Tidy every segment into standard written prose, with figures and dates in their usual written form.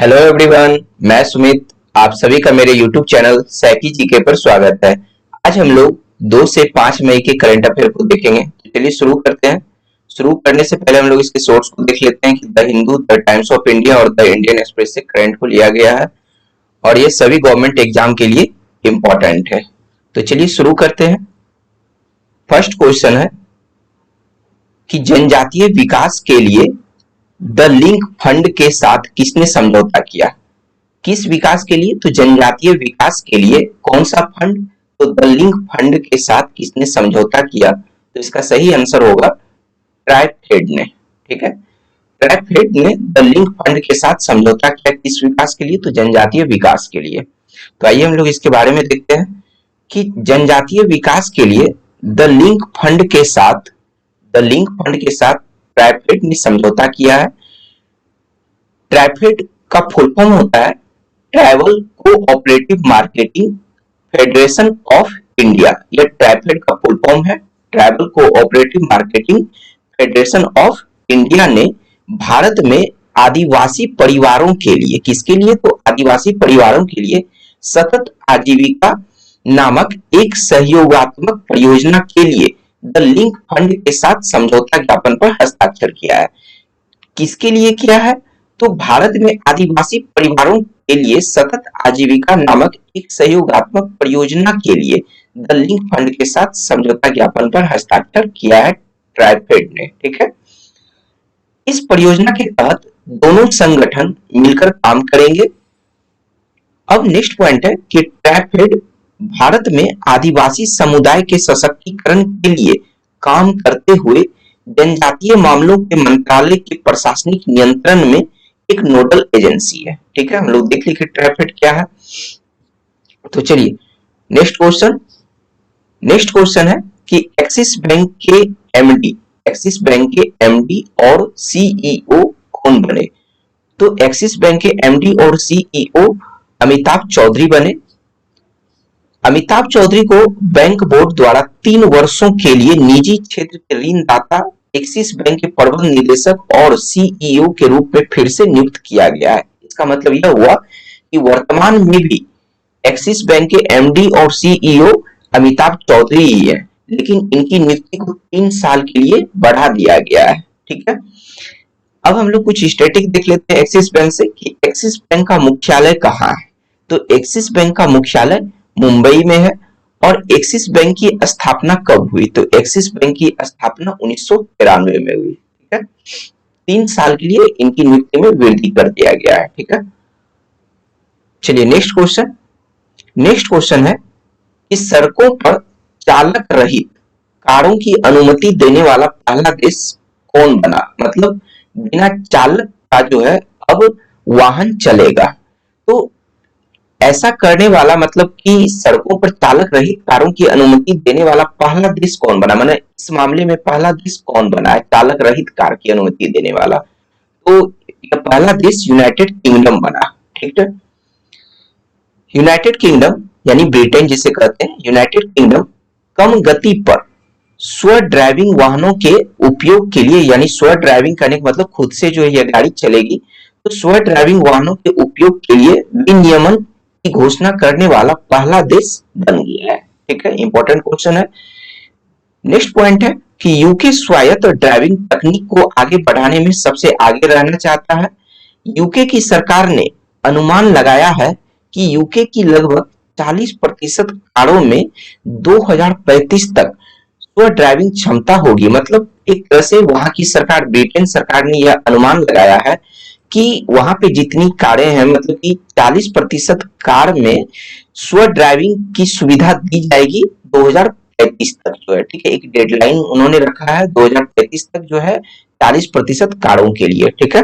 Hello everyone, मैं सुमित। आप सभी का मेरे यूट्यूब चैनल सैकी जीके पर स्वागत है। आज हम लोग 2 से 5 मई के करंट अफेयर को देखेंगे। तो चलिए शुरू करते हैं। शुरू करने से पहले हम लोग इसके सोर्स को देख लेते हैं कि the Hindu, the times of India और द इंडियन एक्सप्रेस से करंट को लिया गया है और ये सभी गवर्नमेंट एग्जाम के लिए इम्पोर्टेंट है। तो चलिए शुरू करते हैं। फर्स्ट क्वेश्चन है कि जनजातीय विकास के लिए द लिंक फंड के साथ किसने समझौता किया? किस विकास के लिए? तो जनजातीय विकास के लिए कौन सा फंड? तो द लिंक फंड के साथ किसने समझौता किया? तो इसका सही आंसर होगा ट्राइफेड ने। ठीक है, ट्राइफेड ने द लिंक फंड के साथ समझौता किया। किस विकास के लिए? तो जनजातीय विकास के लिए। तो आइए हम लोग इसके बारे में देखते हैं कि जनजातीय विकास के लिए द लिंक फंड के साथ ट्राइफेड ने समझौता किया है। ट्राइफेड का फुल फॉर्म होता है travel cooperative marketing federation of India. यह ट्राइफेड का फुल फॉर्म है, travel cooperative marketing federation of India ने भारत में आदिवासी परिवारों के लिए, किसके लिए? तो आदिवासी परिवारों के लिए सतत आजीविका नामक एक सहयोगात्मक परियोजना के लिए द लिंक फंड के साथ समझौता ज्ञापन पर हस्ताक्षर किया है। किसके लिए किया है? तो भारत में आदिवासी परिवारों के लिए सतत आजीविका नामक एक सहयोगात्मक परियोजना के लिए द लिंक फंड के साथ समझौता ज्ञापन पर हस्ताक्षर किया है ट्राइफेड ने। ठीक है, इस परियोजना के तहत दोनों संगठन मिलकर काम करेंगे। अब नेक्स्ट पॉइंट है कि ट्राइफेड भारत में आदिवासी समुदाय के सशक्तिकरण के लिए काम करते हुए जनजातीय मामलों के मंत्रालय के प्रशासनिक नियंत्रण में एक नोडल एजेंसी है। ठीक है, हम लोग देख लेंगे ट्राइफेड क्या है। तो चलिए नेक्स्ट क्वेश्चन है कि एक्सिस बैंक के एमडी और सीईओ कौन बने? तो एक्सिस बैंक के एमडी और सीईओ अमिताभ चौधरी बने। अमिताभ चौधरी को बैंक बोर्ड द्वारा 3 वर्षों के लिए निजी क्षेत्र के ऋणदाता एक्सिस बैंक के प्रबंध निदेशक और सीईओ के रूप में फिर से नियुक्त किया गया है। इसका मतलब यह हुआ कि वर्तमान में भी एक्सिस बैंक के एमडी और सीईओ अमिताभ चौधरी ही है, लेकिन इनकी नियुक्ति को 3 साल के लिए बढ़ा दिया गया है। ठीक है, अब हम लोग कुछ स्टैटिक देख लेते हैं एक्सिस बैंक से कि एक्सिस बैंक का मुख्यालय कहाँ है। तो एक्सिस बैंक का मुख्यालय मुंबई में है। और एक्सिस बैंक की स्थापना कब हुई? तो एक्सिस बैंक की स्थापना 1993 में हुई। ठीक है, 3 साल के लिए इनकी नियुक्ति में वृद्धि कर दिया गया है। ठीक है, चलिए नेक्स्ट क्वेश्चन है कि सड़कों पर चालक रहित कारों की अनुमति देने वाला पहला देश कौन बना? मतलब बिना चालक का जो है अब वाहन चलेगा। तो ऐसा करने वाला, मतलब कि सड़कों पर चालक रहित कारों की अनुमति देने वाला पहला देश कौन बना? माने इस मामले में पहला देश कौन बना है चालक रहित कार की अनुमति देने वाला? तो यह पहला देश यूनाइटेड किंगडम बना। ठीक है, यूनाइटेड किंगडम यानी ब्रिटेन जिसे कहते हैं, यूनाइटेड किंगडम कम गति पर स्व ड्राइविंग वाहनों के उपयोग के लिए, यानी स्व ड्राइविंग करने का मतलब खुद से जो यह गाड़ी चलेगी, तो स्व ड्राइविंग वाहनों के उपयोग के लिए विनियमन की घोषणा करने वाला पहला देश बन गया है। ठीक है, इंपॉर्टेंट क्वेश्चन है। नेक्स्ट पॉइंट है कि यूके स्वायत्त ड्राइविंग तकनीक को आगे बढ़ाने में सबसे आगे रहना चाहता है। यूके की सरकार ने अनुमान लगाया है कि यूके की लगभग 40% कारों में 2035 तक स्व ड्राइविंग क्षमता होगी। मतलब एक तरह से वहां की सरकार, ब्रिटेन सरकार ने यह अनुमान लगाया है कि वहां पे जितनी कारें हैं, मतलब कि 40% कार में स्व ड्राइविंग की सुविधा दी जाएगी 2035 तक जो है। ठीक है, एक डेडलाइन उन्होंने रखा है 2035 तक जो है 40% कारों के लिए। ठीक है,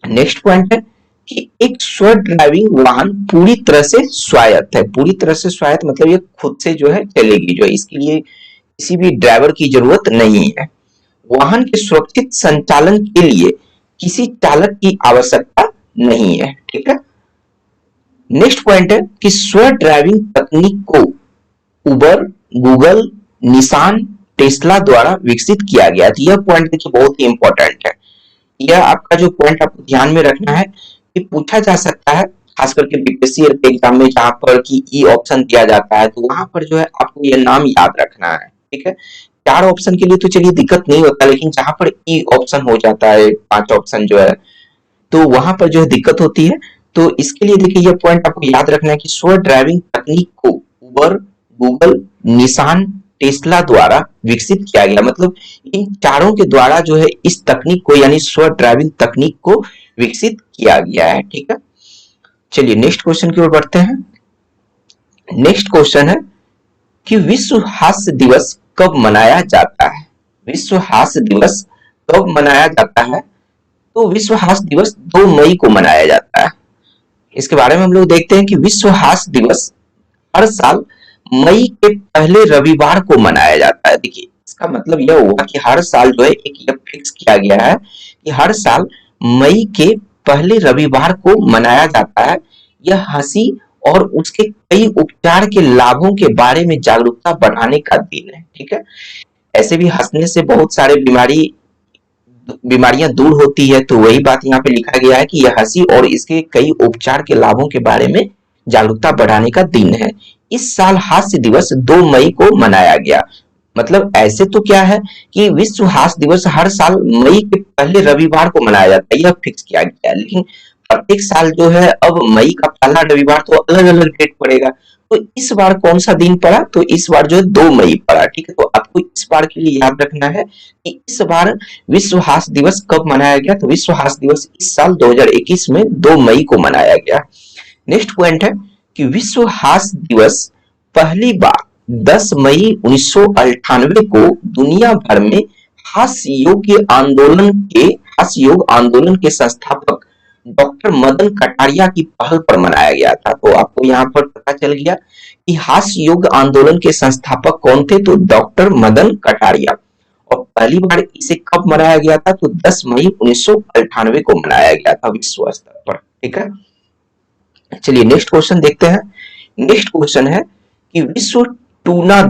नेक्स्ट पॉइंट है कि एक स्व ड्राइविंग वाहन पूरी तरह से स्वायत्त है। पूरी तरह से स्वायत्त मतलब ये खुद से जो है चलेगी, जो इसके लिए किसी भी ड्राइवर की जरूरत नहीं है। वाहन के सुरक्षित संचालन के लिए किसी चालक की आवश्यकता नहीं है। ठीक है, नेक्स्ट पॉइंट है कि स्व ड्राइविंग तकनीक को उबर, गूगल, निसान, टेस्ला द्वारा विकसित किया गया। यह पॉइंट देखिए बहुत ही इंपॉर्टेंट है। यह आपका जो पॉइंट आपको ध्यान में रखना है ये पूछा जा सकता है, खास करके बीपीएससी एग्जाम में जहां पर कि ई ऑप्शन दिया जाता है, तो वहां पर जो है आपको ये नाम याद रखना है, ठीक है। 4 ऑप्शन के लिए तो चलिए दिक्कत नहीं होता, लेकिन जहां पर ई ऑप्शन हो जाता है, 5 ऑप्शन जो है, तो वहां पर जो है दिक्कत होती है। तो इसके लिए देखिए, ये पॉइंट आपको याद रखना है कि स्व ड्राइविंग तकनीक को उबर, गूगल, निसान, टेस्ला द्वारा विकसित किया गया। मतलब इन चारों के द्वारा जो है इस तकनीक को, यानी स्व ड्राइविंग तकनीक को विकसित किया गया है, ठीक है। चलिए नेक्स्ट क्वेश्चन की ओर बढ़ते हैं। नेक्स्ट क्वेश्चन है कि विश्व हास्य दिवस कब मनाया जाता है? विश्व हास्य दिवस कब मनाया जाता है? तो विश्व हास्य दिवस 2 मई को मनाया जाता है। इसके बारे में हम लोग देखते हैं कि विश्व हास्य दिवस हर साल मई के पहले रविवार को मनाया जाता है। देखिए, इसका मतलब यह हुआ कि हर साल जो है एक यह फिक्स किया गया है कि हर साल मई के पहले रविवार को मनाया जाता है। यह हंसी और उसके कई उपचार के लाभों के बारे में जागरूकता बढ़ाने का दिन है, ठीक है। ऐसे भी हंसने से बहुत सारे बीमारियां दूर होती है, तो वही बात यहाँ पे लिखा गया है कि यह हंसी और इसके कई उपचार के लाभों के बारे में जागरूकता बढ़ाने का दिन है। इस साल हास्य दिवस 2 मई को मनाया गया। मतलब ऐसे तो क्या है कि विश्व हास्य दिवस हर साल मई के पहले रविवार को मनाया जाता है, यह फिक्स किया गया है, लेकिन प्रत्येक साल जो है अब मई का पहला रविवार तो अलग अलग डेट पड़ेगा। तो इस बार कौन सा दिन पड़ा? तो इस बार जो है 2 मई पड़ा, ठीक है। तो आपको इस बार के लिए याद रखना है कि इस बार विश्व हास्य दिवस कब मनाया गया? तो विश्व हास्य दिवस इस साल 2021 में 2 मई को मनाया गया। नेक्स्ट पॉइंट है कि विश्व हास्य दिवस पहली बार 10 मई 1998 को दुनिया भर में हास्य योग आंदोलन के संस्थापक डॉक्टर मदन कटारिया की पहल पर मनाया गया था। तो आपको यहाँ पर पता चल गया कि हास्य योग आंदोलन के संस्थापक कौन थे? तो डॉक्टर मदन कटारिया। और पहली बार इसे कब मनाया गया था? तो 10 मई 1998 को मनाया गया था विश्व स्तर पर, ठीक है। चलिए नेक्स्ट क्वेश्चन देखते हैं। नेक्स्ट क्वेश्चन है कि विश्व टूना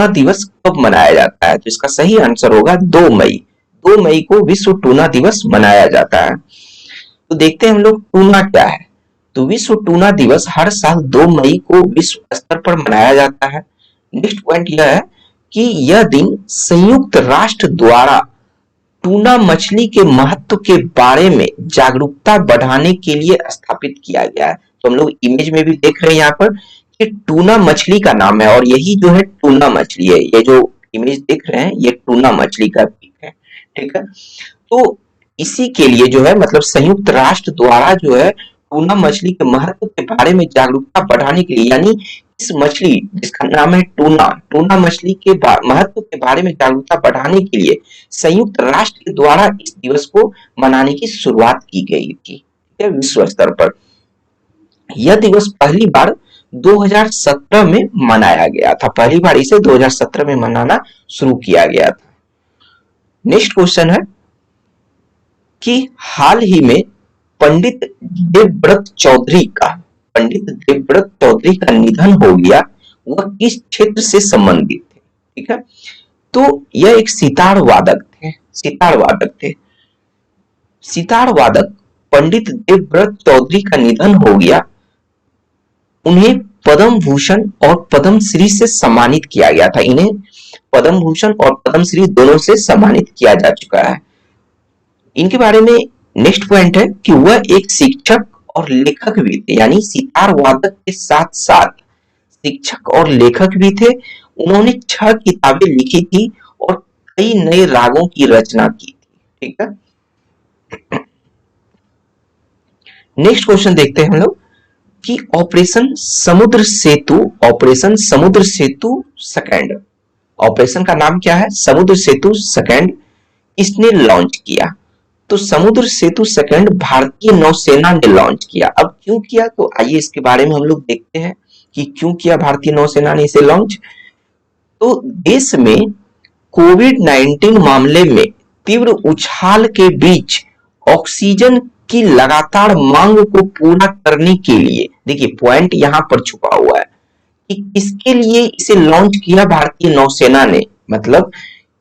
दिवस कब मनाया जाता है? तो इसका सही आंसर होगा 2 मई। 2 मई को विश्व टूना दिवस मनाया जाता है। तो देखते हैं हम लोग टूना क्या है। तो विश्व टूना दिवस हर साल 2 मई को विश्व स्तर पर मनाया जाता है। नेक्स्ट पॉइंट यह है कि यह दिन संयुक्त राष्ट्र द्वारा टूना मछली के महत्व के बारे में जागरूकता बढ़ाने के लिए स्थापित किया गया है। तो हम लोग इमेज में भी देख रहे हैं यहाँ पर कि टूना मछली का नाम है, और यही जो है टूना मछली है। ये जो इमेज देख रहे हैं ये टूना मछली का पिक है, ठीक है। तो इसी के लिए जो है, मतलब संयुक्त राष्ट्र द्वारा जो है टूना मछली के महत्व के बारे में जागरूकता बढ़ाने के लिए, यानी इस मछली जिसका नाम है टूना मछली के महत्व के बारे में जागरूकता बढ़ाने के लिए संयुक्त राष्ट्र के द्वारा इस दिवस को मनाने की शुरुआत की गई थी विश्व स्तर पर। यह दिवस पहली बार 2017 में मनाया गया था। पहली बार इसे 2017 में मनाना शुरू किया गया था। नेक्स्ट क्वेश्चन है कि हाल ही में पंडित देवव्रत चौधरी का निधन हो गया। वह किस क्षेत्र से संबंधित थे? ठीक है, तो यह एक सितार वादक थे। सितार वादक पंडित देवव्रत चौधरी का निधन हो गया। उन्हें पद्म भूषण और पद्म श्री से सम्मानित किया गया था। इन्हें पद्म भूषण और पद्म श्री दोनों से सम्मानित किया जा चुका है। इनके बारे में नेक्स्ट पॉइंट है कि वह एक शिक्षक और लेखक भी थे, यानी सितार वादक के साथ साथ शिक्षक और लेखक भी थे। उन्होंने 6 किताबें लिखी थी और कई नए रागों की रचना की थी। ठीक है, नेक्स्ट क्वेश्चन देखते हैं हम लोग कि ऑपरेशन समुद्र सेतु सेकंड, ऑपरेशन का नाम क्या है? समुद्र सेतु सेकंड। किसने लॉन्च किया? तो समुद्र सेतु सेकंड भारतीय नौसेना ने लॉन्च किया। अब क्यों किया? तो आइए इसके बारे में हम लोग देखते हैं कि क्यों किया भारतीय नौसेना ने इसे लॉन्च। तो देश में कोविड-19 मामले में तीव्र उछाल के बीच ऑक्सीजन की लगातार मांग को पूरा करने के लिए, देखिए पॉइंट यहां पर छुपा हुआ है कि किसके लिए इसे लॉन्च किया भारतीय नौसेना ने। मतलब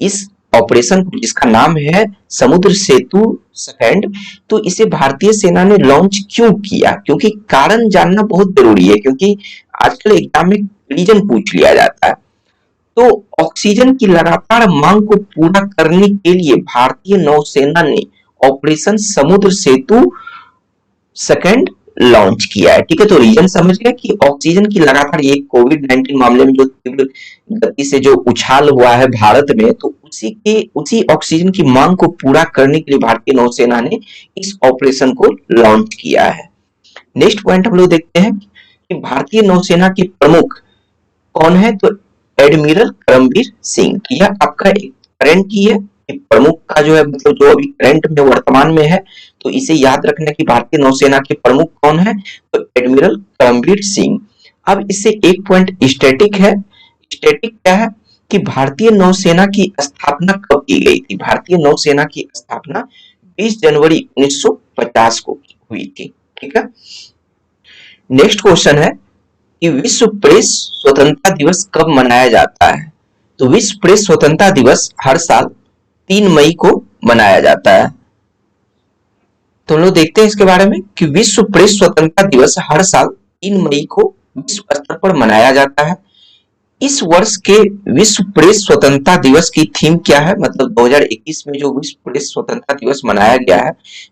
इस ऑपरेशन जिसका नाम है समुद्र सेतु सेकंड, तो इसे भारतीय सेना ने लॉन्च क्यों किया? क्योंकि कारण जानना बहुत जरूरी है, क्योंकि आजकल एग्जाम में रीजन पूछ लिया जाता है। तो ऑक्सीजन की लगातार मांग को पूरा करने के लिए भारतीय नौसेना ने ऑपरेशन समुद्र सेतु सेकंड लॉन्च किया है। ठीक है, तो रीजन समझ गए कि ऑक्सीजन की लगातार, ये कोविड-19 मामले में जो तीव्र गति से जो उछाल हुआ है भारत में, तो उसी ऑक्सीजन की मांग को पूरा करने के लिए भारतीय नौसेना ने इस ऑपरेशन को लॉन्च किया है। नेक्स्ट पॉइंट हम लोग देखते हैं कि भारतीय नौसेना के प्रमुख कौन है? तो एडमिरल करमबीर सिंह। यह आपका करंट ही है, प्रमुख का जो है मतलब जो अभी करंट में वर्तमान में है, तो इसे याद रखना कि भारतीय नौसेना के प्रमुख कौन है? तो एडमिरल करमबीर सिंह। अब इससे एक पॉइंट स्टैटिक है। स्टैटिक क्या है कि भारतीय नौसेना की स्थापना कब की गई थी? भारतीय नौसेना की स्थापना 20 जनवरी 1950 को हुई थी। ठीक है, नेक्स्ट क्वेश्चन है कि विश्व प्रेस स्वतंत्रता दिवस कब मनाया जाता है? तो विश्व प्रेस स्वतंत्रता दिवस हर साल 3 मई को मनाया जाता है। तो हम लोग देखते हैं इसके बारे में कि विश्व प्रेस स्वतंत्रता दिवस हर साल 3 मई को विश्व स्तर पर मनाया जाता है। इस वर्ष के विश्व प्रेस स्वतंत्रता दिवस की थीम क्या है? मतलब 2021 में जो विश्व प्रेस स्वतंत्रता दिवस मनाया गया है,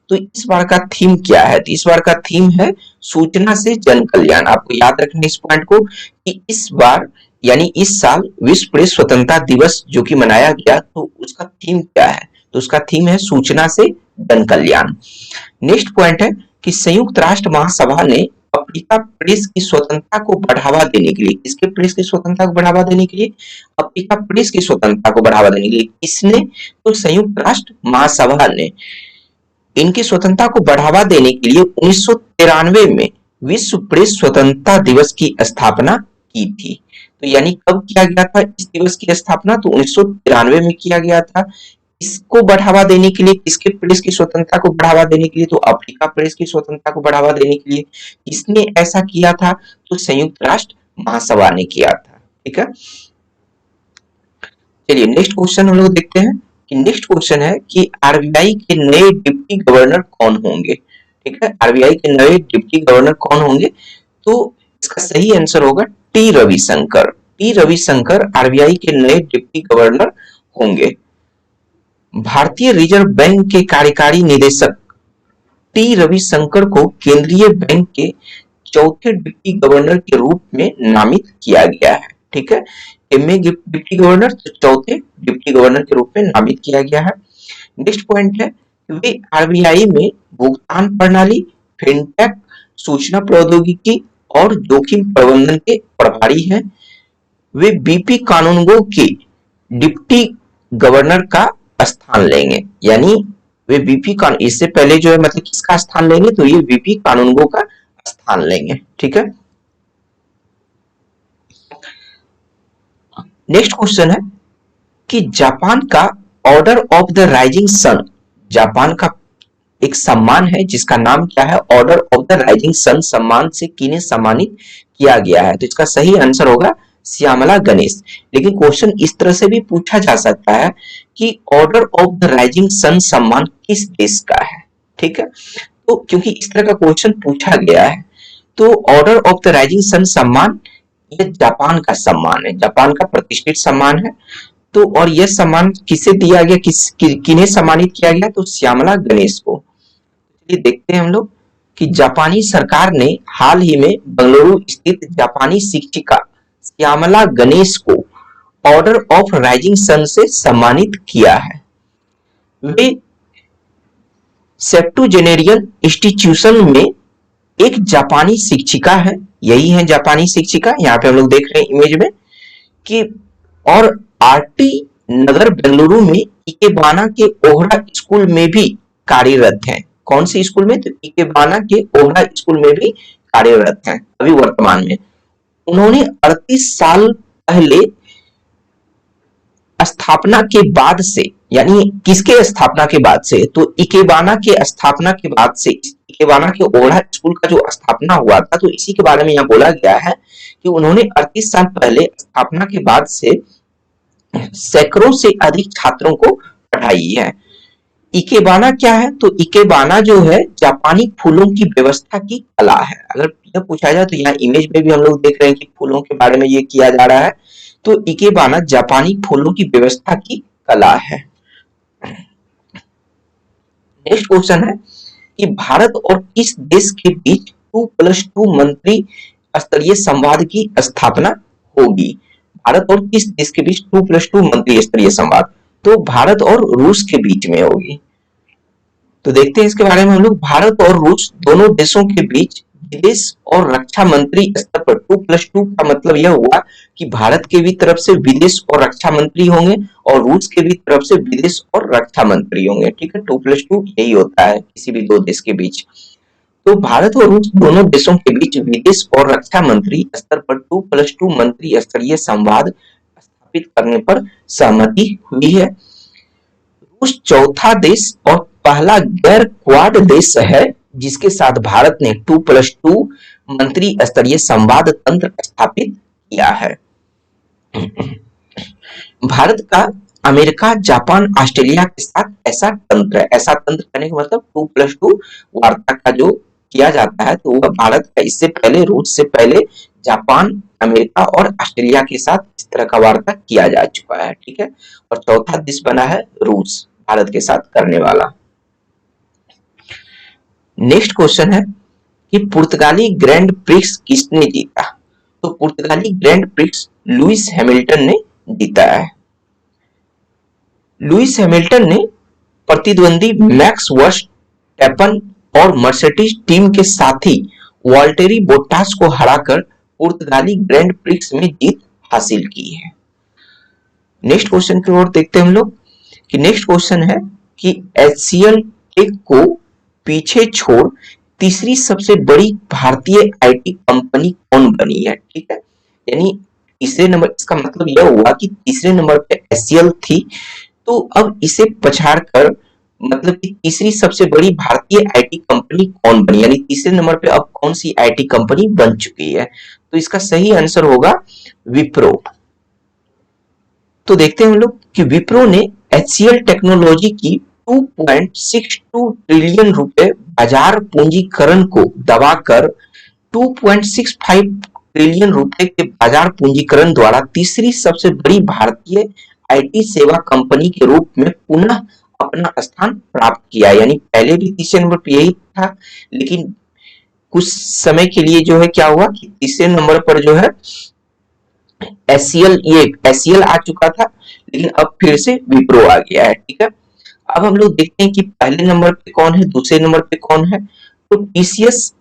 तो इस बार का थीम क्या है? तो इस बार का थीम है सूचना से जन कल्याण। आपको याद रखना इस पॉइंट को कि इस बार यानी इस साल विश्व प्रेस स्वतंत्रता दिवस जो कि मनाया गया, तो उसका थीम क्या है? तो उसका थीम है सूचना से जन कल्याण। नेक्स्ट पॉइंट है कि संयुक्त राष्ट्र महासभा ने अफ्रीका प्रेस की स्वतंत्रता को बढ़ावा देने के लिए, किसके प्रेस की स्वतंत्रता को बढ़ावा देने के लिए? अफ्रीका प्रेस की स्वतंत्रता को बढ़ावा देने के लिए किसने? तो संयुक्त राष्ट्र महासभा ने इनकी स्वतंत्रता को बढ़ावा देने के लिए 1993 में विश्व प्रेस स्वतंत्रता दिवस की स्थापना की थी। तो यानी कब किया गया था इस दिवस की स्थापना? तो 1993 में किया गया था। इसको बढ़ावा देने के लिए, किसके प्रेस की स्वतंत्रता को बढ़ावा देने के लिए? तो अफ्रीका प्रेस की स्वतंत्रता को बढ़ावा देने के लिए। किसने ऐसा किया था? तो संयुक्त राष्ट्र महासभा ने किया था। ठीक है, चलिए नेक्स्ट क्वेश्चन हम लोग देखते हैं कि नेक्स्ट क्वेश्चन है कि आरबीआई के नए डिप्टी गवर्नर कौन होंगे? ठीक है, आरबीआई के नए डिप्टी गवर्नर कौन होंगे? तो इसका सही आंसर होगा T Ravishankar. T Ravishankar RBI के नए डिप्टी गवर्नर होंगे। भारतीय रिजर्व बैंक के कार्यकारी निदेशक टी रविशंकर को केंद्रीय बैंक के चौथे डिप्टी गवर्नर के रूप में नामित किया गया है। ठीक है, में डिप्टी गवर्नर, तो चौथे डिप्टी गवर्नर के रूप में नामित किया गया है। नेक्स्ट पॉइंट है वे आरबीआई में भुगतान प्रणाली, फिनटेक, सूचना प्रौद्योगिकी और जोखिम प्रबंधन के प्रभारी हैं। वे बीपी कानूनगो के डिप्टी गवर्नर का स्थान लेंगे, यानी वे बीपी कानून, इससे पहले जो है मतलब किसका स्थान लेंगे? तो ये बीपी कानूनगो का स्थान लेंगे। ठीक है, नेक्स्ट क्वेश्चन है कि जापान का order of the rising sun, Japan का एक सम्मान है जिसका नाम क्या है? Order of the rising sun सम्मान से किन्हें सम्मानित किया गया है? तो इसका सही आंसर होगा श्यामला गणेश। लेकिन क्वेश्चन इस तरह से भी पूछा जा सकता है कि order of the rising sun सम्मान किस देश का है? ठीक है, तो क्योंकि इस तरह का क्वेश्चन पूछा गया है, तो order of the rising sun सम्मान ये जापान का सम्मान है, जापान का प्रतिष्ठित सम्मान है। तो और यह सम्मान किसे दिया गया, किन्हें सम्मानित किया गया? तो श्यामला गणेश को। चलिए देखते हैं हम लोग कि जापानी सरकार ने हाल ही में बंगलुरु स्थित जापानी शिक्षिका श्यामला गणेश को ऑर्डर ऑफ राइजिंग सन से सम्मानित किया है। वे सेप्टुजेनेरियन इंस्टीट्यूशन में एक जापानी शिक्षिका है, यही है जापानी शिक्षिका, यहाँ पे हम लोग देख रहे हैं इमेज में कि, और आरटी नगर बेंगलुरु में इकेबाना के ओहरा स्कूल में भी कार्यरत हैं। कौन सी स्कूल में? तो इकेबाना के ओहरा स्कूल में भी कार्यरत हैं अभी वर्तमान में। उन्होंने 38 साल पहले स्थापना के बाद से, यानी किसके स्थापना के बाद से? तो इकेबाना के स्थापना के बाद से, इकेबाना के ओहरा स्कूल का जो स्थापना हुआ था, तो इसी के बारे में यहाँ बोला गया है कि उन्होंने 38 साल पहले स्थापना के बाद से सैकड़ों से अधिक छात्रों को पढ़ाई है। इकेबाना क्या है? तो इकेबाना जो है जापानी फूलों की व्यवस्था की कला है। अगर यह पूछा जाए तो यहाँ इमेज में भी हम लोग देख रहे हैं कि फूलों के बारे में ये किया जा रहा है। तो इकेबाना जापानी फूलों की व्यवस्था की कला है। नेक्स्ट क्वेश्चन है कि भारत और किस देश के बीच 2+2 मंत्री स्तरीय संवाद की स्थापना होगी? भारत और किस देश के बीच 2+2 मंत्री स्तरीय संवाद? तो भारत और रूस के बीच में होगी। तो देखते हैं इसके बारे में हम लोग। भारत और रूस दोनों देशों के बीच विदेश और रक्षा मंत्री स्तर पर 2+2 का मतलब यह हुआ कि भारत के भी तरफ से विदेश और रक्षा मंत्री होंगे और रूस के भी तरफ से विदेश और रक्षा मंत्री होंगे। ठीक है, 2+2 यही होता है किसी भी दो देश के बीच। तो भारत और रूस दोनों देशों के बीच विदेश और रक्षा मंत्री स्तर पर 2+2 मंत्री स्तरीय संवाद स्थापित करने पर सहमति हुई है। रूस चौथा देश और पहला गैर क्वाड देश है जिसके साथ भारत ने 2+2 मंत्री स्तरीय संवाद तंत्र स्थापित किया है। भारत का अमेरिका, जापान, ऑस्ट्रेलिया के साथ ऐसा तंत्र है। ऐसा तंत्र करने का मतलब 2+2 वार्ता का जो किया जाता है, तो वह भारत का इससे पहले, रूस से पहले जापान, अमेरिका और ऑस्ट्रेलिया के साथ इस तरह का वार्ता किया जा चुका है। ठीक है, और चौथा देश बना है रूस भारत के साथ करने वाला। नेक्स्ट क्वेश्चन है कि पुर्तगाली ग्रैंड प्रिक्स किसने जीता? तो पुर्तगाली ग्रैंड प्रिक्स लुइस हैमिल्टन ने जीता है। लुइस हैमिल्टन ने प्रतिद्वंदी मैक्स वर्स्टैपन और मर्सिडीज टीम के साथी वाल्टेरी बोट्टास को हराकर पुर्तगाली ग्रैंड प्रिक्स में जीत हासिल की है। नेक्स्ट क्वेश्चन की ओर देखते हैं हम लोग कि नेक्स्ट क्वेश्चन है कि एचसीएल टेक को पीछे छोड़ तीसरी सबसे बड़ी भारतीय आईटी कंपनी कौन बनी है? ठीक है, यानी तीसरे नंबर, इसका मतलब यह हुआ कि तीसरे नंबर पे एचसीएल थी, तो अब इसे पछाड़कर मतलब कि तीसरी सबसे बड़ी भारतीय आईटी कंपनी कौन बनी, यानी तीसरे नंबर पे अब कौन सी आईटी कंपनी बन चुकी है? तो इसका सही आंसर होगा विप्रो। तो देखते हैं हम लोग कि विप्रो ने एचसीएल टेक्नोलॉजी की 2.62 ट्रिलियन रुपए बाजार पूंजीकरण को दबाकर 2.65 ट्रिलियन रुपए के बाजार पूंजीकरण द्वारा तीसरी सबसे बड़ी भारतीय आईटी सेवा कंपनी के रूप में पुनः अपना स्थान प्राप्त किया। यानी पहले भी तीसरे नंबर पर यही था, लेकिन कुछ समय के लिए जो है क्या हुआ कि तीसरे नंबर पर जो है एचसीएल आ चुका था, लेकिन अब फिर से विप्रो आ गया है। ठीक है, अब हम लोग देखते हैं कि पहले नंबर पे कौन है, दूसरे नंबर पे कौन है। तो टीसीएस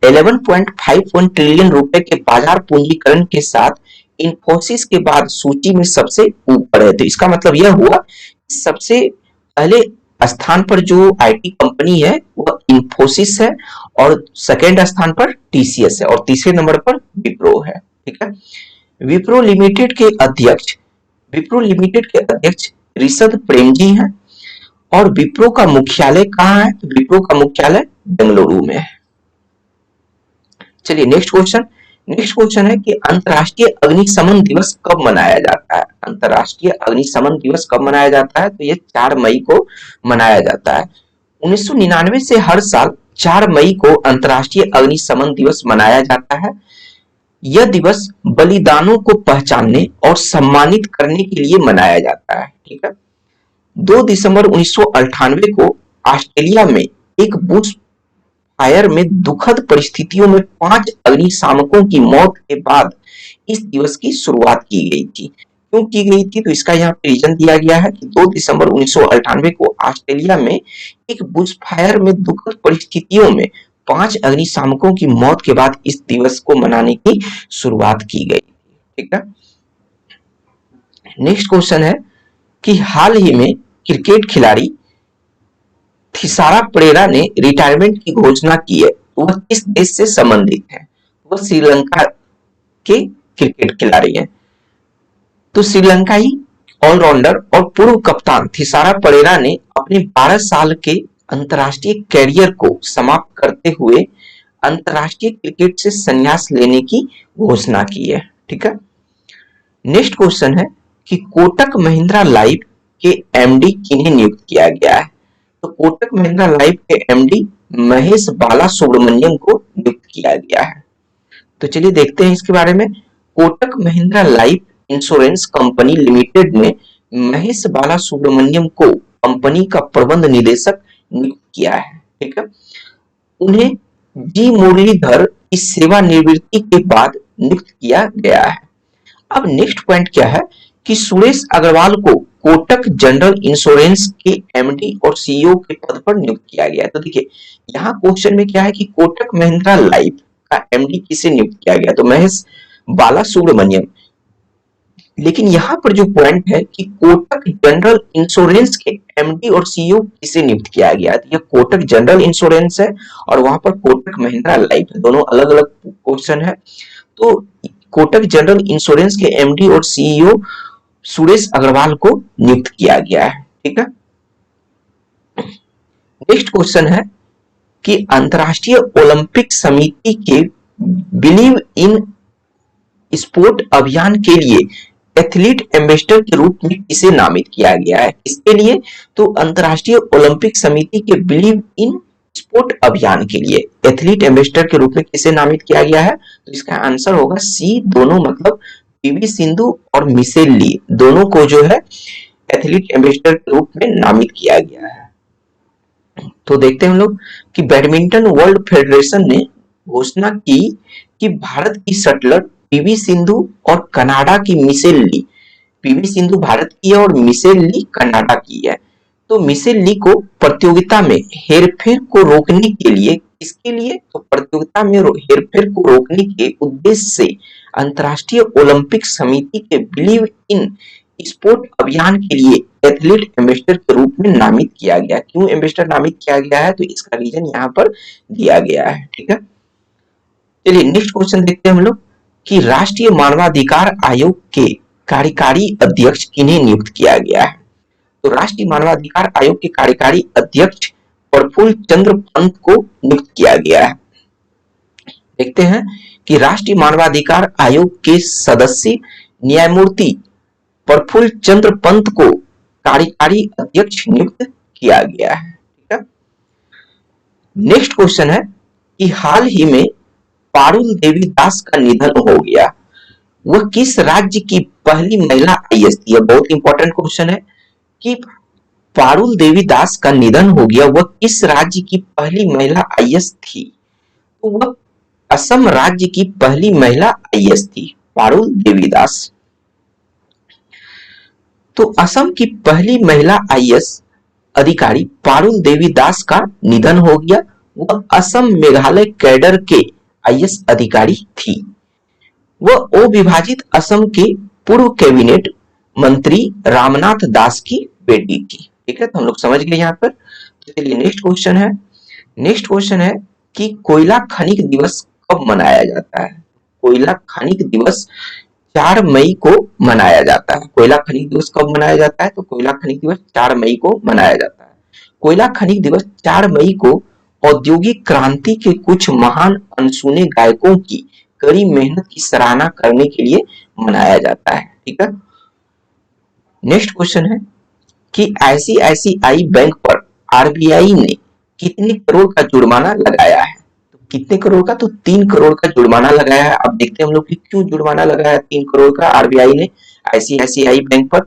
11.51 ट्रिलियन रुपए के बाजार पूंजीकरण के साथ इंफोसिस के बाद सूची में सबसे ऊपर है। तो इसका मतलब यह हुआ सबसे पहले स्थान पर जो आईटी कंपनी है वह इंफोसिस है और सेकेंड स्थान पर टीसीएस है और तीसरे नंबर पर विप्रो है। ठीक है, विप्रो लिमिटेड के अध्यक्ष ऋषभ प्रेमजी हैं और विप्रो का मुख्यालय कहाँ है? विप्रो का मुख्यालय बेंगलुरु में है। चलिए नेक्स्ट क्वेश्चन है कि अंतर्राष्ट्रीय अग्निशमन दिवस कब मनाया जाता है? अंतर्राष्ट्रीय अग्निशमन दिवस कब मनाया जाता है? तो ये 4 मई को मनाया जाता है। 1999 से हर साल 4 मई को अंतर्राष्ट्रीय अग्निशमन दिवस मनाया जाता है। यह दिवस बलिदानों को पहचानने और सम्मानित करने के लिए मनाया जाता है। ठीक है, 2 दिसंबर 1998 को ऑस्ट्रेलिया में एक बुश फायर में दुखद परिस्थितियों में 5 अग्निशामकों की मौत के बाद इस दिवस की शुरुआत की गई थी। क्यों की गई थी? तो इसका यहाँ पे रीजन दिया गया है कि 2 दिसंबर 1998 को ऑस्ट्रेलिया में एक बुश फायर में दुखद परिस्थितियों में 5 अग्निशामकों की मौत के बाद इस दिवस को मनाने की शुरुआत की गई। ठीक है, नेक्स्ट क्वेश्चन है कि हाल ही में क्रिकेट खिलाड़ी थिसारा परेरा ने रिटायरमेंट की घोषणा की है। वह किस देश से संबंधित है? वह श्रीलंका के क्रिकेट खिलाड़ी हैं। तो श्रीलंकाई ऑलराउंडर और पूर्व कप्तान थिसारा परेरा ने अपने 12 साल के अंतर्राष्ट्रीय कैरियर को समाप्त करते हुए अंतर्राष्ट्रीय क्रिकेट से संन्यास लेने की घोषणा की है। ठीक है, नेक्स्ट क्वेश्चन है कि कोटक महिंद्रा लाइफ के एमडी किन्हें नियुक्त किया गया है। तो कोटक महिंद्रा लाइफ के एमडी महेश बाला सुब्रमण्यम को नियुक्त किया गया है। तो चलिए देखते हैं इसके बारे में। Kotak Mahindra life insurance company limited ने महेश बाला सुब्रमण्यम को कंपनी का प्रबंध निदेशक नियुक्त किया है। ठीक है, उन्हें जी मुरलीधर की सेवानिवृत्ति के बाद नियुक्त किया गया है। अब नेक्स्ट पॉइंट क्या है कि सुरेश अग्रवाल को कोटक जनरल इंश्योरेंस के एमडी और सीईओ के पद पर नियुक्त किया गया है। तो देखिए यहाँ क्वेश्चन में क्या है कि कोटक महिंद्रा लाइफ का एमडी किसे नियुक्त किया गया, तो महेश बाला सुब्रमण्यम। लेकिन यहाँ पर जो पॉइंट है कि कोटक जनरल इंश्योरेंस के एमडी और सीईओ किसे नियुक्त किया गया, तो यह कोटक जनरल इंश्योरेंस है और वहां पर कोटक महिंद्रा लाइफ है, दोनों अलग अलग क्वेश्चन है। तो कोटक जनरल इंश्योरेंस के एमडी और सीईओ सुरेश अग्रवाल को नियुक्त किया गया है। ठीक है, नेक्स्ट क्वेश्चन है कि अंतर्राष्ट्रीय ओलंपिक समिति के बिलीव इन स्पोर्ट अभियान के लिए एथलीट एम्बेसडर के रूप में किसे नामित किया गया है, इसके लिए तो अंतर्राष्ट्रीय ओलंपिक समिति के बिलीव इन स्पोर्ट अभियान के लिए एथलीट एम्बेसडर के रूप में किसे नामित किया गया है, तो इसका आंसर होगा सी, दोनों, मतलब पीवी सिंधु और मिशेल ली, दोनों को जो है एथलीट एम्बेसडर के रूप में नामित किया गया है। तो देखते हैं हम लोग कि बैडमिंटन वर्ल्ड फेडरेशन ने घोषणा की कि भारत की शटलर पीवी सिंधु और कनाडा की मिशेल ली, पीवी सिंधु भारत की है और मिशेल ली कनाडा की है, तो मिशेल ली को प्रतियोगिता में हेरफेर को रोकने के लिए, इसके लिए तो प्रतियोगिता में हेरफेर को रोकने के उद्देश्य से अंतर्राष्ट्रीय ओलंपिक समिति के बिलीव इन स्पोर्ट अभियान के लिए एथलीट एम्बेसडर के रूप में नामित किया गया। क्यों एम्बेसडर नामित किया गया है, तो इसका रीजन यहाँ पर दिया गया है। ठीक है, चलिए नेक्स्ट क्वेश्चन देखते हैं हम लोग कि राष्ट्रीय मानवाधिकार आयोग के कार्यकारी अध्यक्ष किन्हें नियुक्त किया गया है। तो राष्ट्रीय मानवाधिकार आयोग के कार्यकारी अध्यक्ष प्रफुल्ल चंद्र पंत को नियुक्त किया गया है। देखते हैं कि राष्ट्रीय मानवाधिकार आयोग के सदस्य न्यायमूर्ति प्रफुल्ल चंद्र पंत को कार्यकारी अध्यक्ष नियुक्त किया गया है। ठीक है, नेक्स्ट क्वेश्चन है कि हाल ही में पारुल देवी दास का निधन हो गया, वह किस राज्य की पहली महिला आईएएस थी। यह बहुत इंपॉर्टेंट क्वेश्चन है कि पारुल देवी दास का निधन हो गया, वह किस राज्य की पहली महिला आईएएस थी, तो वह असम राज्य की पहली महिला आईएएस थी, पारुल देवी दास। तो असम की पहली महिला आईएएस अधिकारी पारुल देवी दास का निधन हो गया, वह असम मेघालय कैडर के आईएएस अधिकारी थी। वह अविभाजित असम के पूर्व कैबिनेट मंत्री रामनाथ दास की बेटी थी। ठीक है, तो हम लोग समझ गए यहाँ पर। तो चलिए नेक्स्ट क्वेश्चन है। नेक्स्ट क्वेश्चन है कि कोयला खनिक दिवस कब मनाया जाता है। कोयला खनिक दिवस 4 मई को मनाया जाता है। कोयला खनिक दिवस कब मनाया जाता है, तो कोयला खनिक दिवस 4 मई को मनाया जाता है। कोयला खनिक दिवस 4 मई को औद्योगिक क्रांति के कुछ महान अनसुने गायकों की कड़ी मेहनत की सराहना करने के लिए मनाया जाता है। ठीक है, नेक्स्ट क्वेश्चन है कि आईसीआईसीआई बैंक पर आरबीआई ने कितने करोड़ का जुर्माना लगाया है। तो कितने करोड़ का, तो 3 करोड़ का जुर्माना लगाया है। अब देखते हैं हम लोग कि क्यों जुर्माना लगाया 3 करोड़ का आरबीआई ने आईसीआईसीआई बैंक पर।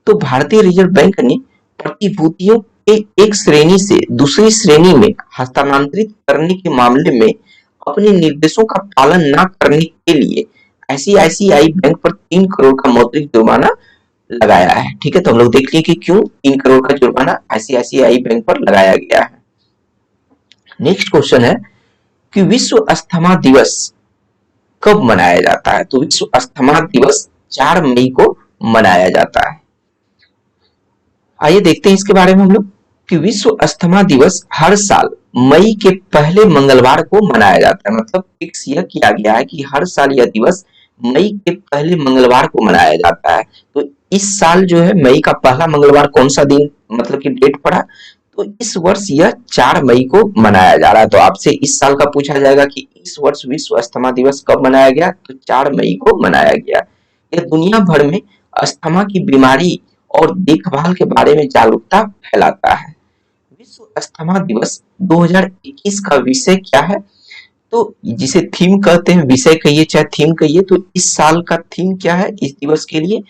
तो भारतीय रिजर्व बैंक ने प्रतिभूतियों के एक श्रेणी से दूसरी श्रेणी में हस्तांतरित करने के मामले में अपने निर्देशों का पालन न करने के लिए आईसीआईसीआई बैंक पर 3 करोड़ का मौद्रिक जुर्माना लगाया है। ठीक है, तो हम लोग देख लिए कि क्यों 3 करोड़ का जुर्माना आईसीआईसीआई बैंक पर लगाया गया है। नेक्स्ट क्वेश्चन है कि विश्व अस्थमा दिवस कब मनाया जाता है। तो विश्व अस्थमा दिवस 4 मई को मनाया जाता है। आइए देखते हैं इसके बारे में हम लोग कि विश्व अस्थमा दिवस हर साल मई के पहले मंगलवार को मनाया जाता है। मतलब फिक्स यह किया गया है कि हर साल यह दिवस मई के पहले मंगलवार को मनाया जाता है। तो इस साल जो है मई का पहला मंगलवार कौन सा दिन, मतलब कि डेट पड़ा, तो इस वर्ष यह 4 मई को मनाया जा रहा है। तो आपसे इस साल का पूछा जाएगा कि इस वर्ष विश्व अस्थमा दिवस कब मनाया गया, तो 4 मई को मनाया गया। यह दुनिया भर में अस्थमा की बीमारी और देखभाल के बारे में जागरूकता फैलाता है। विश्व अस्थमा दिवस 2021 का विषय क्या है? तो जिसे थीम कहते हैं, विषय कहिए चाहे थीम कहिए, तो इस साल का थीम क्या है इस दिवस के लिए?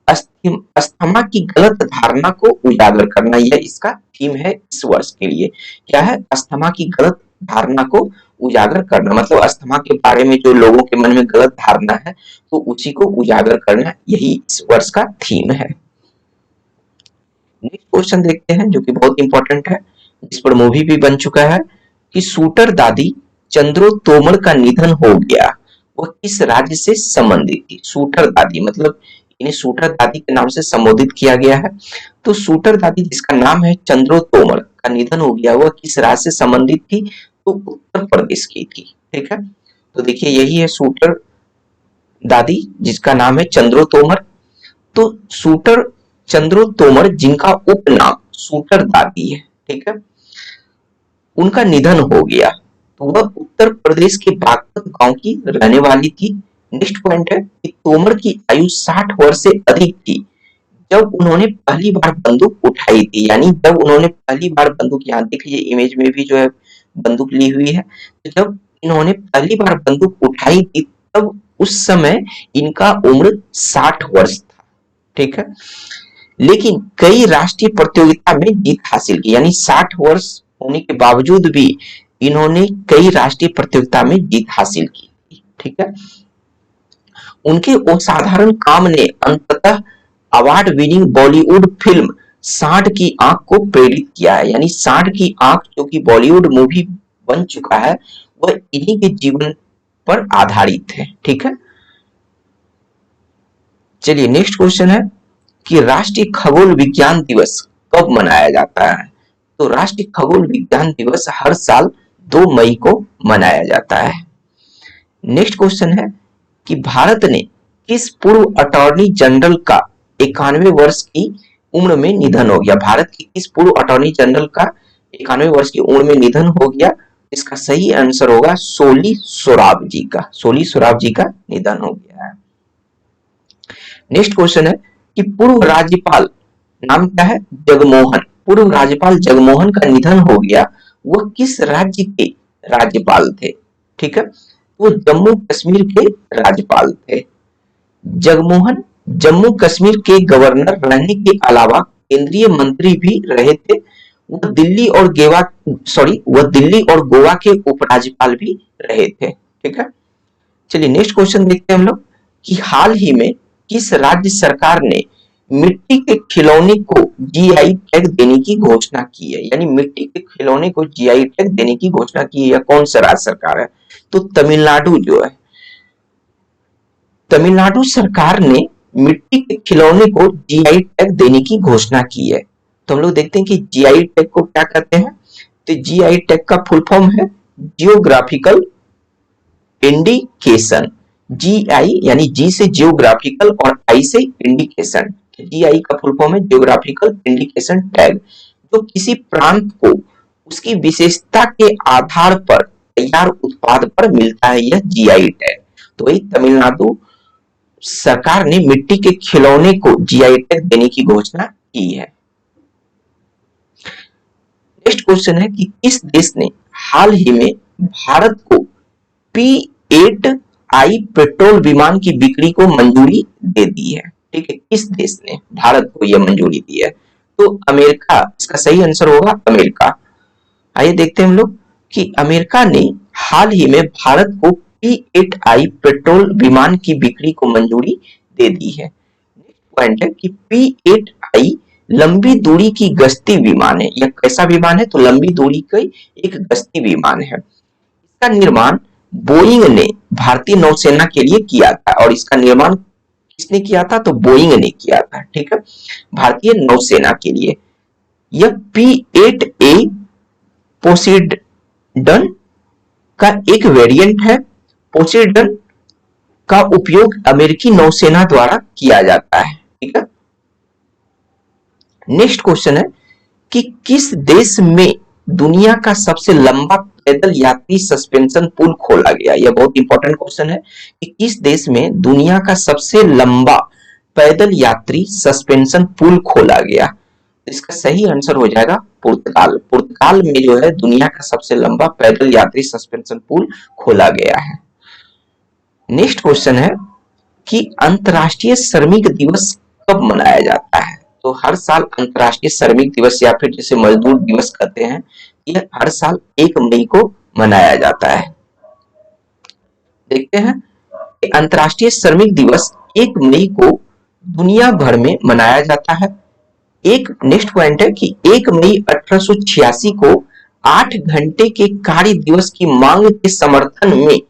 अस्थमा की गलत धारणा को उजागर करना, यह इसका थीम है इस वर्ष के लिए। क्या है? अस्थमा की गलत धारणा को उजागर करना, मतलब अस्थमा के बारे में जो लोगों के मन में गलत धारणा है तो उसी को उजागर करना, यही इस वर्ष का थीम है। नेक्स्ट क्वेश्चन देखते हैं जो कि बहुत इंपॉर्टेंट है, जिस पर मूवी भी बन चुका है, कि शूटर दादी चंद्रो तोमर का निधन हो गया, वह किस राज्य से संबंधित थी? शूटर दादी मतलब इन्हें शूटर दादी के नाम से संबोधित किया गया है। तो शूटर दादी जिसका नाम है चंद्रो तोमर का निधन हो गया, वह किस राज्य से संबंधित थी? तो उत्तर प्रदेश की थी। ठीक है, तो देखिए यही है शूटर दादी जिसका नाम है चंद्रो तोमर। तो शूटर चंद्रो तोमर जिनका उपनाम शूटर दादी है, ठीक है, उनका निधन हो गया। तो वह उत्तर प्रदेश के बागपत गांव की रहने वाली थी। नेक्स्ट पॉइंट है कि तोमर की आयु 60 वर्ष से अधिक थी जब उन्होंने पहली बार बंदूक उठाई थी, यानी जब उन्होंने पहली बार बंदूक, यहाँ देख लीजिए इमेज में भी जो है बंदूक ली हुई है, तो जब इन्होंने पहली बार बंदूक उठाई थी तब उस समय इनका उम्र 60 वर्ष था। ठीक है, लेकिन कई राष्ट्रीय प्रतियोगिता में जीत हासिल की, यानी 60 वर्ष होने के बावजूद भी इन्होंने कई राष्ट्रीय प्रतियोगिता में जीत हासिल की। ठीक है, उनके असाधारण काम ने अंततः अवार्ड विनिंग बॉलीवुड फिल्म सांड की आंख को प्रेरित किया है, यानी सांड की आंख जो कि बॉलीवुड मूवी बन चुका है वह इन्हीं के जीवन पर आधारित है। ठीक है, चलिए नेक्स्ट क्वेश्चन है कि राष्ट्रीय खगोल विज्ञान दिवस कब मनाया जाता है? तो राष्ट्रीय खगोल विज्ञान दिवस हर साल 2 मई को मनाया जाता है। नेक्स्ट क्वेश्चन है कि भारत ने किस पूर्व अटॉर्नी जनरल का 91 वर्ष की उम्र में निधन हो गया? भारत की किस पूर्व अटॉर्नी जनरल का 91 वर्ष की उम्र में निधन हो गया? इसका सही आंसर होगा सोली सोराब जी का। सोली सोराब जी का निधन हो गया है। नेक्स्ट क्वेश्चन है कि पूर्व राज्यपाल नाम क्या है? जगमोहन। पूर्व राज्यपाल जगमोहन का निधन हो गया, वह किस राज्य के राज्यपाल थे? ठीक है, वो जम्मू कश्मीर के राज्यपाल थे। जगमोहन जम्मू कश्मीर के गवर्नर रहने के अलावा केंद्रीय मंत्री भी रहे थे। वह दिल्ली और गोवा के उपराज्यपाल भी रहे थे। ठीक है, चलिए नेक्स्ट क्वेश्चन देखते हैं हम लोग कि हाल ही में किस राज्य सरकार ने मिट्टी के खिलौने को जीआई टैग देने की घोषणा की है? यानी मिट्टी के खिलौने को जीआई टैग देने की घोषणा की है, या कौन सा राज्य सरकार है? तो तमिलनाडु जो है, तमिलनाडु सरकार ने मिट्टी के खिलौने को जीआई टैग देने की घोषणा की है। तो हम लोग देखते हैं कि जीआई टैग को क्या कहते हैं। तो जीआई टैग का फुल फॉर्म है जियोग्राफिकल इंडिकेशन। जीआई यानी जी से जियोग्राफिकल और आई से इंडिकेशन। जीआई का फुल फॉर्म है जियोग्राफिकल इंडिकेशन टैग, जो किसी प्रांत को उसकी विशेषता के आधार पर तैयार उत्पाद पर मिलता है, यह जीआई टैग। तो वही तमिलनाडु सरकार ने मिट्टी के खिलौने को जीआई टैग देने की घोषणा की है। नेक्स्ट क्वेश्चन है कि किस देश ने हाल ही में भारत को P-8I पेट्रोल विमान की बिक्री को मंजूरी दे दी है? ठीक है, किस देश ने भारत को यह मंजूरी दी है? तो अमेरिका इसका सही आंसर होगा, अमेरिका। आइए देखते हैं हम लोग कि अमेरिका ने हाल ही में भारत को P-8I पेट्रोल विमान की बिक्री को मंजूरी दे दी है। नेक्स्ट पॉइंट है कि P-8I लंबी दूरी की गश्ती विमान है। यह कैसा विमान है? तो लंबी दूरी का एक गश्ती विमान है। इसका निर्माण बोइंग ने भारतीय नौसेना के लिए किया था, और इसका निर्माण किसने किया था? तो बोइंग ने किया था। ठीक है, भारतीय नौसेना के लिए। यह P-8A पोसेडन का एक वेरिएंट है। पोसेडन का उपयोग अमेरिकी नौसेना द्वारा किया जाता है। ठीक है, नेक्स्ट क्वेश्चन है कि किस देश में दुनिया का सबसे लंबा पैदल यात्री सस्पेंशन पुल खोला गया? यह बहुत इंपॉर्टेंट क्वेश्चन है कि किस देश में दुनिया का सबसे लंबा पैदल यात्री सस्पेंशन पुल खोला गया? इसका सही आंसर हो जाएगा पुर्तगाल। पुर्तगाल में जो है दुनिया का सबसे लंबा पैदल यात्री सस्पेंशन पुल खोला गया है। नेक्स्ट क्वेश्चन है कि अंतर्राष्ट्रीय श्रमिक दिवस कब मनाया जाता है? तो हर साल अंतर्राष्ट्रीय श्रमिक दिवस या फिर जिसे मजदूर दिवस कहते हैं, यह हर साल 1 मई को मनाया जाता है। देखते हैं कि अंतर्राष्ट्रीय श्रमिक दिवस 1 मई को दुनिया भर में मनाया जाता है। एक नेक्स्ट पॉइंट है कि 1 मई 1886 को 8 घंटे के कार्य दिवस की मांग के समर्थन में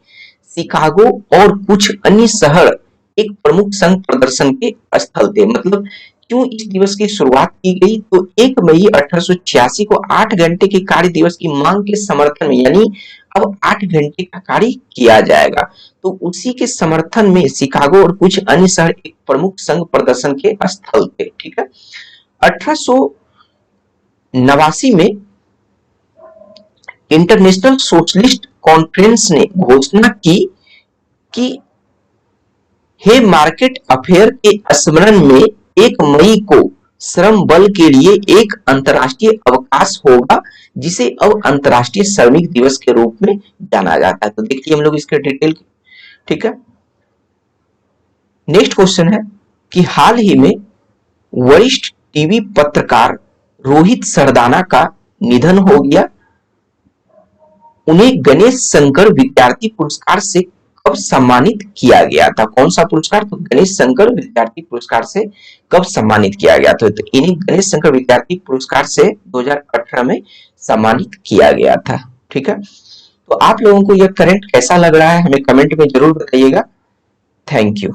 शिकागो और कुछ अन्य शहर एक प्रमुख संघ प्रदर्शन के स्थल थे। मतलब क्यों इस दिवस की शुरुआत की गई? तो 1 मई 1886 को 8 घंटे के कार्य दिवस की मांग के समर्थन में, यानी अब 8 घंटे का कार्य किया जाएगा, तो उसी के समर्थन में शिकागो और कुछ अन्य शहर एक प्रमुख संघ प्रदर्शन के स्थल थे। ठीक है। 1889 में इंटरनेशनल सोशलिस्ट कॉन्फ्रेंस ने घोषणा की कि हे मार्केट अफेयर के स्मरण में 1 मई को श्रम बल के लिए एक अंतर्राष्ट्रीय अवकाश होगा, जिसे अब अंतर्राष्ट्रीय श्रमिक दिवस के रूप में जाना जाता है। तो देखिए हम लोग इसके डिटेल। ठीक है। नेक्स्ट क्वेश्चन है कि हाल ही में वरिष्ठ टीवी पत्रकार रोहित सरदाना का निधन हो गया। उन्हें गणेश शंकर विद्यार्थी पुरस्कार से कब सम्मानित किया गया था? कौन सा पुरस्कार? तो गणेश शंकर विद्यार्थी पुरस्कार से कब सम्मानित किया गया था? तो इन्हें गणेश शंकर विद्यार्थी पुरस्कार से 2018 में सम्मानित किया गया था। ठीक है। तो आप लोगों को यह करंट कैसा लग रहा है हमें कमेंट में जरूर बताइएगा। Thank you.